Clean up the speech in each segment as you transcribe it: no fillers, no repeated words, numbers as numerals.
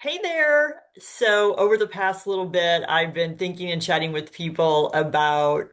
Hey there. So, over the past little bit, I've been thinking and chatting with people about,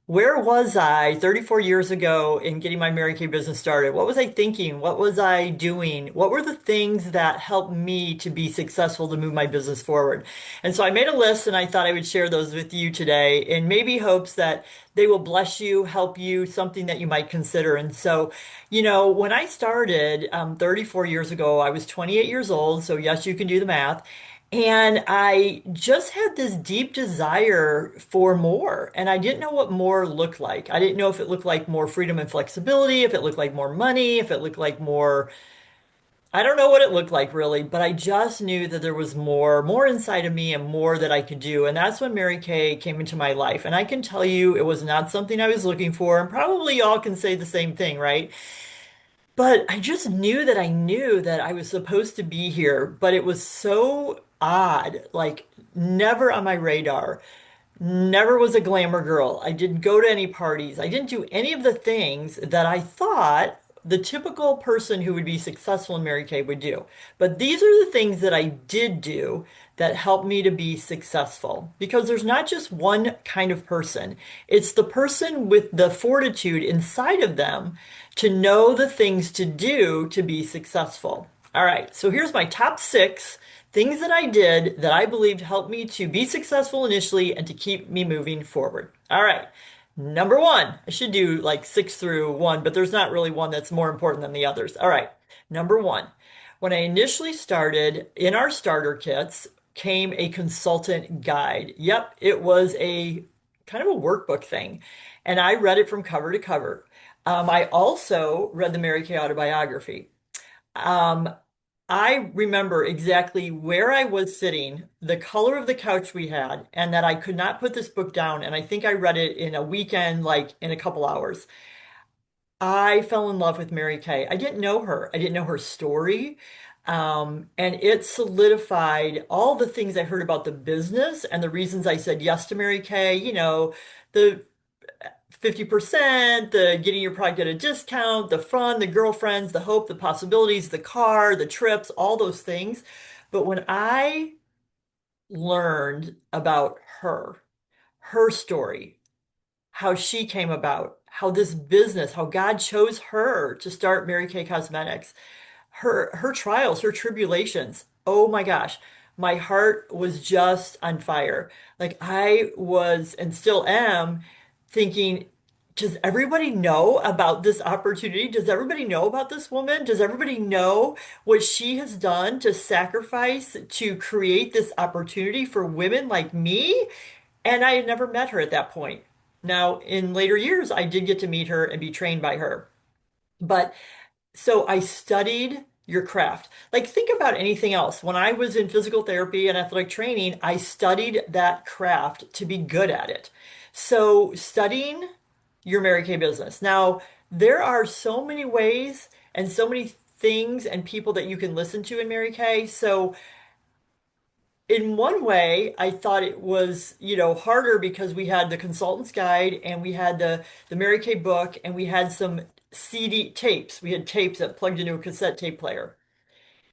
where was I 34 years ago in getting my Mary Kay business started? What was I thinking? What was I doing? What were the things that helped me to be successful to move my business forward? And so I made a list and I thought I would share those with you today in maybe hopes that they will bless you, help you, something that you might consider. And so, when I started 34 years ago, I was 28 years old. So, yes, you can do the math. And I just had this deep desire for more. And I didn't know what more looked like. I didn't know if it looked like more freedom and flexibility, if it looked like more money, if it looked like more. I don't know what it looked like really, but I just knew that there was more inside of me and more that I could do. And that's when Mary Kay came into my life. And I can tell you it was not something I was looking for. And probably y'all can say the same thing, right? But I just knew that I was supposed to be here, but it was so odd, like never on my radar. Never was a glamour girl. I didn't go to any parties. I didn't do any of the things that I thought the typical person who would be successful in Mary Kay would do. But these are the things that I did do that helped me to be successful. Because there's not just one kind of person, it's the person with the fortitude inside of them to know the things to do to be successful. All right, so here's my top six things that I did that I believed helped me to be successful initially and to keep me moving forward. All right. Number one, I should do like six through one, but there's not really one that's more important than the others. All right. Number one, when I initially started in our starter kits came a consultant guide. Yep, it was a kind of a workbook thing. And I read it from cover to cover. I also read the Mary Kay autobiography. Um, I remember exactly where I was sitting, the color of the couch we had, and that I could not put this book down. And I think I read it in a weekend, like in a couple hours. I fell in love with Mary Kay. I didn't know her. I didn't know her story. And it solidified all the things I heard about the business and the reasons I said yes to Mary Kay. The 50%, the getting your product at a discount, the fun, the girlfriends, the hope, the possibilities, the car, the trips, all those things. But when I learned about her story, how she came about, how this business, how God chose her to start Mary Kay Cosmetics, her trials, her tribulations. Oh my gosh, my heart was just on fire. Like I was and still am thinking, does everybody know about this opportunity? Does everybody know about this woman? Does everybody know what she has done to sacrifice to create this opportunity for women like me? And I had never met her at that point. Now, in later years, I did get to meet her and be trained by her. But so I studied your craft. Like, think about anything else. When I was in physical therapy and athletic training, I studied that craft to be good at it. So, studying your Mary Kay business. Now, there are so many ways and so many things and people that you can listen to in Mary Kay. So, in one way, I thought it was, harder because we had the consultant's guide and we had the Mary Kay book and we had some CD tapes. We had tapes that plugged into a cassette tape player.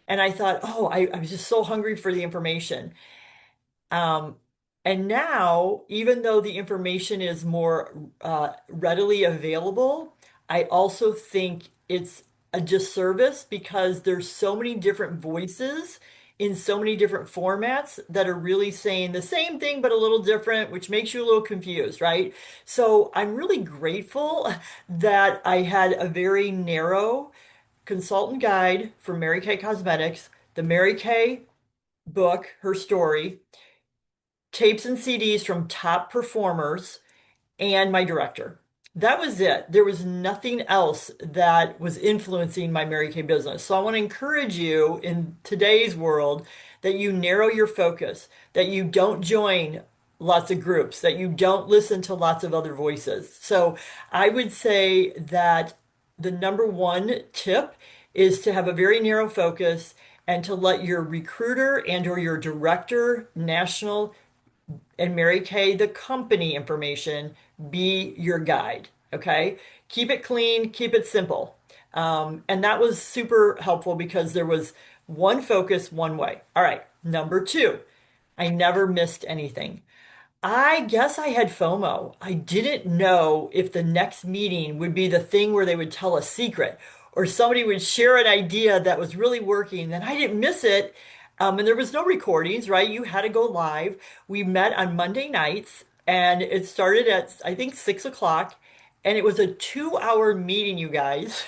And I thought, oh, I was just so hungry for the information. Um, and now, even though the information is more readily available, I also think it's a disservice because there's so many different voices in so many different formats that are really saying the same thing but a little different, which makes you a little confused, right? So I'm really grateful that I had a very narrow consultant guide for Mary Kay Cosmetics, the Mary Kay book, her story, tapes and CDs from top performers, and my director. That was it. There was nothing else that was influencing my Mary Kay business. So I want to encourage you in today's world that you narrow your focus, that you don't join lots of groups, that you don't listen to lots of other voices. So I would say that the number one tip is to have a very narrow focus and to let your recruiter and or your director, national and Mary Kay, the company information, be your guide. Okay. Keep it clean, keep it simple. And that was super helpful because there was One focus, one way. All right. Number two, I never missed anything. I guess I had FOMO. I didn't know if the next meeting would be the thing where they would tell a secret or somebody would share an idea that was really working. Then I didn't miss it. And there was no recordings, right? You had to go live. We met on Monday nights and it started at, I think, 6 o'clock. And it was a 2 hour meeting, you guys.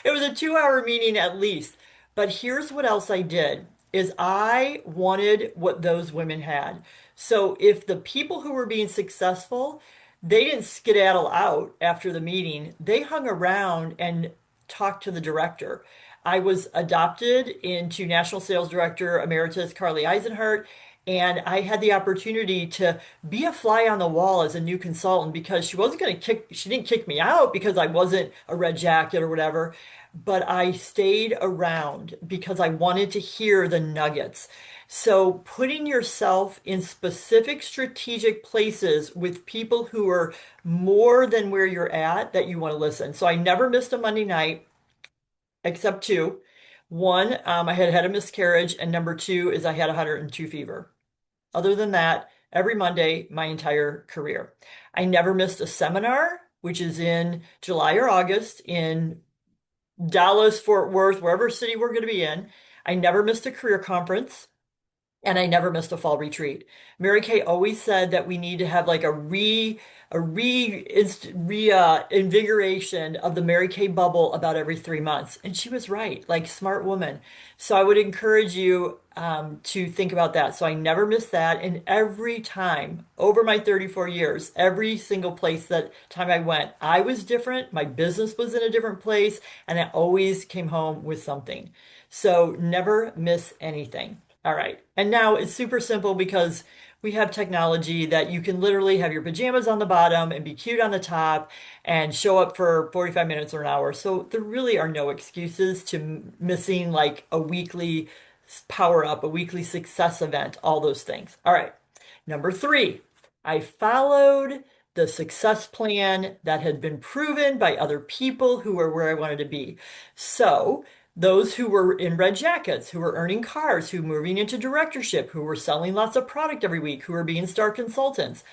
It was a 2 hour meeting at least. But here's what else I did is I wanted what those women had. So if the people who were being successful, they didn't skedaddle out after the meeting, they hung around and talked to the director. I was adopted into National Sales Director Emeritus Carly Eisenhart, and I had the opportunity to be a fly on the wall as a new consultant because she wasn't going to kick, she didn't kick me out because I wasn't a red jacket or whatever, but I stayed around because I wanted to hear the nuggets. So putting yourself in specific strategic places with people who are more than where you're at that you want to listen. So I never missed a Monday night except two. One, I had had a miscarriage, and number two is I had 102 fever. Other than that, every Monday, my entire career. I never missed a seminar, which is in July or August in Dallas, Fort Worth, wherever city we're going to be in. I never missed a career conference. And I never missed a fall retreat. Mary Kay always said that we need to have like a invigoration of the Mary Kay bubble about every 3 months. And she was right, like smart woman. So I would encourage you to think about that. So I never missed that. And every time over my 34 years, every single place that time I went, I was different. My business was in a different place, and I always came home with something. So never miss anything. All right. And now it's super simple because we have technology that you can literally have your pajamas on the bottom and be cute on the top and show up for 45 minutes or an hour. So there really are no excuses to missing like a weekly power up, a weekly success event, all those things. All right. Number three, I followed the success plan that had been proven by other people who were where I wanted to be. So, those who were in red jackets, who were earning cars, who were moving into directorship, who were selling lots of product every week, who were being star consultants.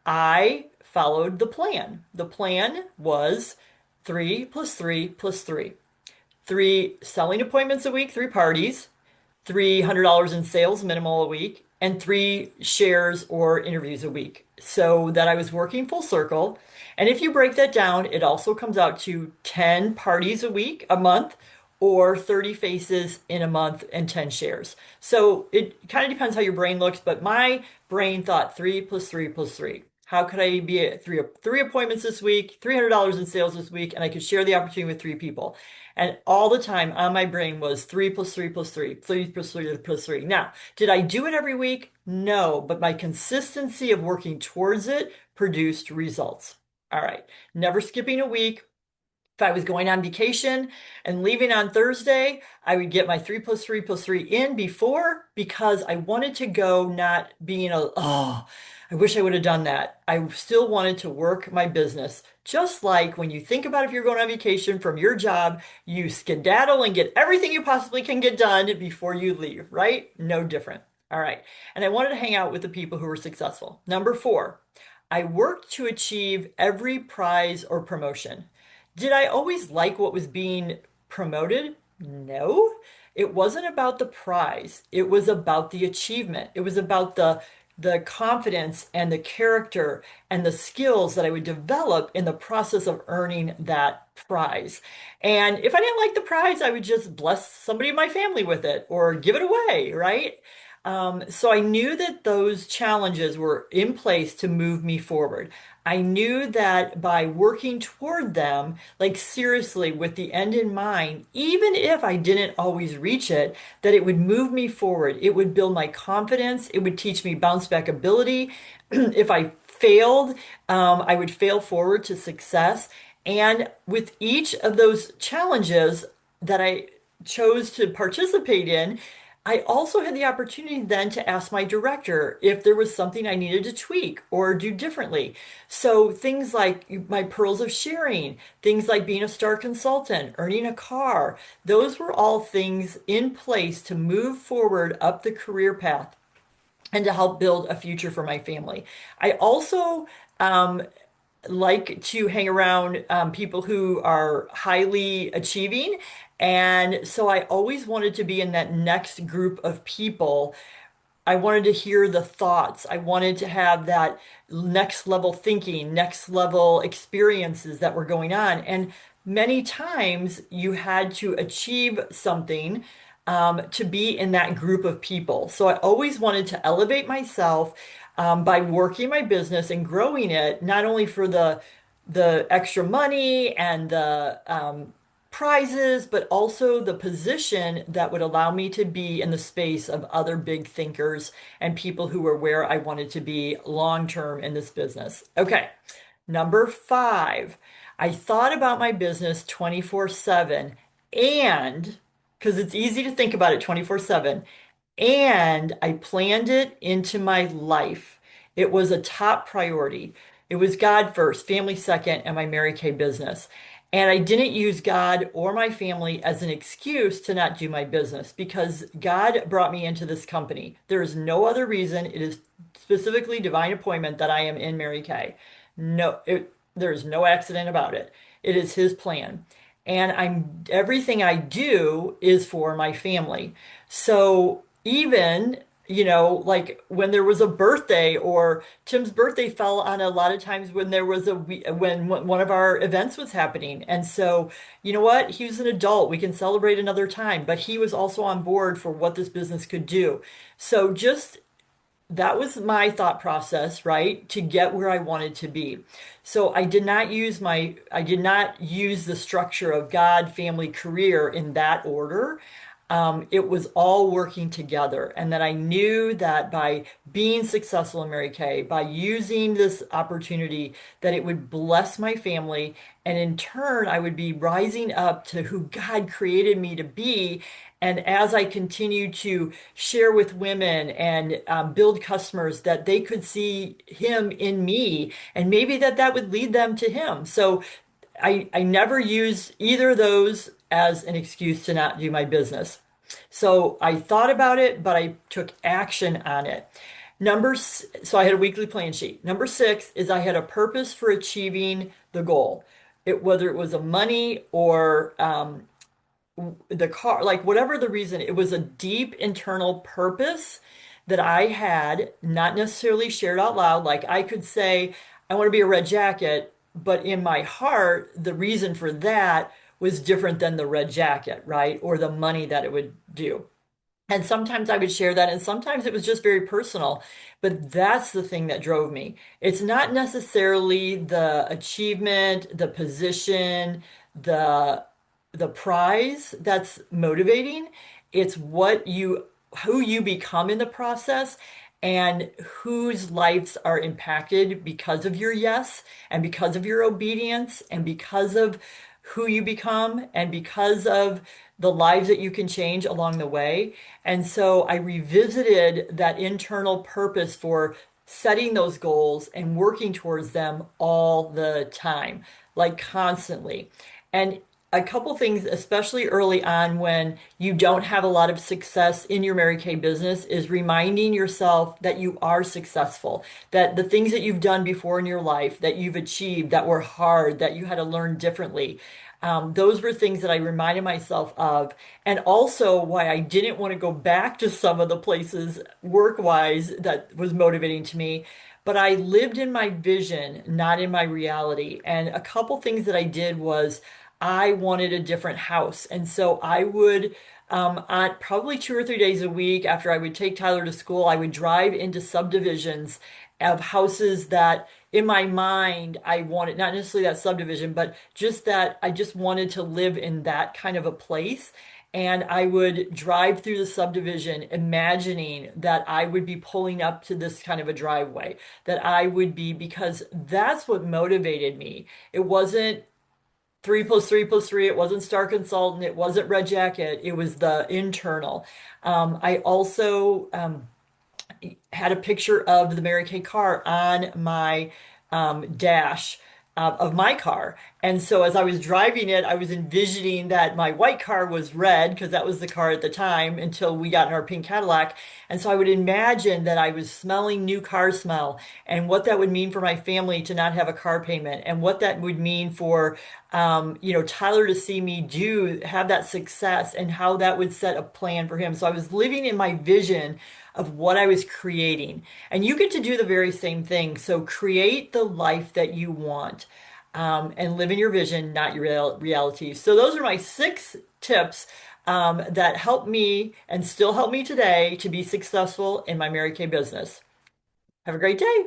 I followed the plan. The plan was 3 + 3 + 3. Three selling appointments a week, three parties, $300 in sales minimal a week, and three shares or interviews a week so that I was working full circle. And if you break that down, it also comes out to 10 parties a week, a month, or 30 faces in a month and 10 shares. So it kind of depends how your brain looks, but my brain thought 3 + 3 + 3. How could I be at three appointments this week, $300 in sales this week, and I could share the opportunity with three people. And all the time on my brain was 3 + 3 + 3, 3 + 3 + 3. Now, did I do it every week? No, but my consistency of working towards it produced results. All right, never skipping a week. If I was going on vacation and leaving on Thursday, I would get my 3 + 3 + 3 in before because I wanted to go not being oh, I wish I would have done that. I still wanted to work my business. Just like when you think about if you're going on vacation from your job, you skedaddle and get everything you possibly can get done before you leave, right? No different. All right. And I wanted to hang out with the people who were successful. Number four, I worked to achieve every prize or promotion. Did I always like what was being promoted? No. It wasn't about the prize. It was about the achievement. It was about the confidence and the character and the skills that I would develop in the process of earning that prize. And if I didn't like the prize, I would just bless somebody in my family with it or give it away, right? So I knew that those challenges were in place to move me forward. I knew that by working toward them, like seriously, with the end in mind, even if I didn't always reach it, that it would move me forward. It would build my confidence. It would teach me bounce back ability. If I failed, I would fail forward to success. And with each of those challenges that I chose to participate in, I also had the opportunity then to ask my director if there was something I needed to tweak or do differently. So things like my pearls of sharing, things like being a star consultant, earning a car, those were all things in place to move forward up the career path and to help build a future for my family. I also um, like to hang around people who are highly achieving. And so I always wanted to be in that next group of people. I wanted to hear the thoughts. I wanted to have that next level thinking, next level experiences that were going on. And many times you had to achieve something to be in that group of people. So I always wanted to elevate myself by working my business and growing it, not only for the extra money and the prizes, but also the position that would allow me to be in the space of other big thinkers and people who were where I wanted to be long term in this business. Okay, number five, I thought about my business 24/7 and because it's easy to think about it 24/7 and I planned it into my life. It was a top priority. It was God first, family second, and my Mary Kay business. And I didn't use God or my family as an excuse to not do my business because God brought me into this company. There is no other reason. It is specifically divine appointment that I am in Mary Kay. There is no accident about it. It is His plan. And everything I do is for my family. So even, like when there was a birthday or Tim's birthday fell on a lot of times when there was when one of our events was happening. And so, you know what? He was an adult. We can celebrate another time, but he was also on board for what this business could do. So just that was my thought process, right? To get where I wanted to be. So I did not use the structure of God, family, career in that order. It was all working together. And that I knew that by being successful in Mary Kay, by using this opportunity, that it would bless my family. And in turn, I would be rising up to who God created me to be. And as I continue to share with women and build customers, that they could see Him in me, and maybe that would lead them to Him. So I never use either of those as an excuse to not do my business. So I thought about it, but I took action on it. So I had a weekly plan sheet. Number six is I had a purpose for achieving the goal. Whether it was a money or the car, like whatever the reason, it was a deep internal purpose that I had, not necessarily shared out loud. Like I could say, I want to be a red jacket, but in my heart, the reason for that was different than the red jacket, right? Or the money that it would do. And sometimes I would share that, and sometimes it was just very personal. But that's the thing that drove me. It's not necessarily the achievement, the position, the the prize that's motivating. It's who you become in the process and whose lives are impacted because of your yes and because of your obedience and because of who you become and because of the lives that you can change along the way. And so I revisited that internal purpose for setting those goals and working towards them all the time, like constantly. And a couple things, especially early on when you don't have a lot of success in your Mary Kay business, is reminding yourself that you are successful, that the things that you've done before in your life, that you've achieved, that were hard, that you had to learn differently. Those were things that I reminded myself of, and also why I didn't want to go back to some of the places work-wise that was motivating to me. But I lived in my vision, not in my reality. And a couple things that I did was I wanted a different house. And so I would, on probably 2 or 3 days a week after I would take Tyler to school, I would drive into subdivisions of houses that in my mind I wanted, not necessarily that subdivision, but just that I just wanted to live in that kind of a place. And I would drive through the subdivision imagining that I would be pulling up to this kind of a driveway, that I would be, because that's what motivated me. It wasn't Three plus three plus three. It wasn't Star Consultant. It wasn't Red Jacket. It was the internal. I also had a picture of the Mary Kay car on my dash of my car. And so as I was driving it, I was envisioning that my white car was red because that was the car at the time until we got in our pink Cadillac. And so I would imagine that I was smelling new car smell and what that would mean for my family to not have a car payment and what that would mean for Tyler to see me have that success and how that would set a plan for him. So I was living in my vision of what I was creating. And you get to do the very same thing. So create the life that you want, and live in your vision, not your reality. So those are my 6 tips that help me and still help me today to be successful in my Mary Kay business. Have a great day.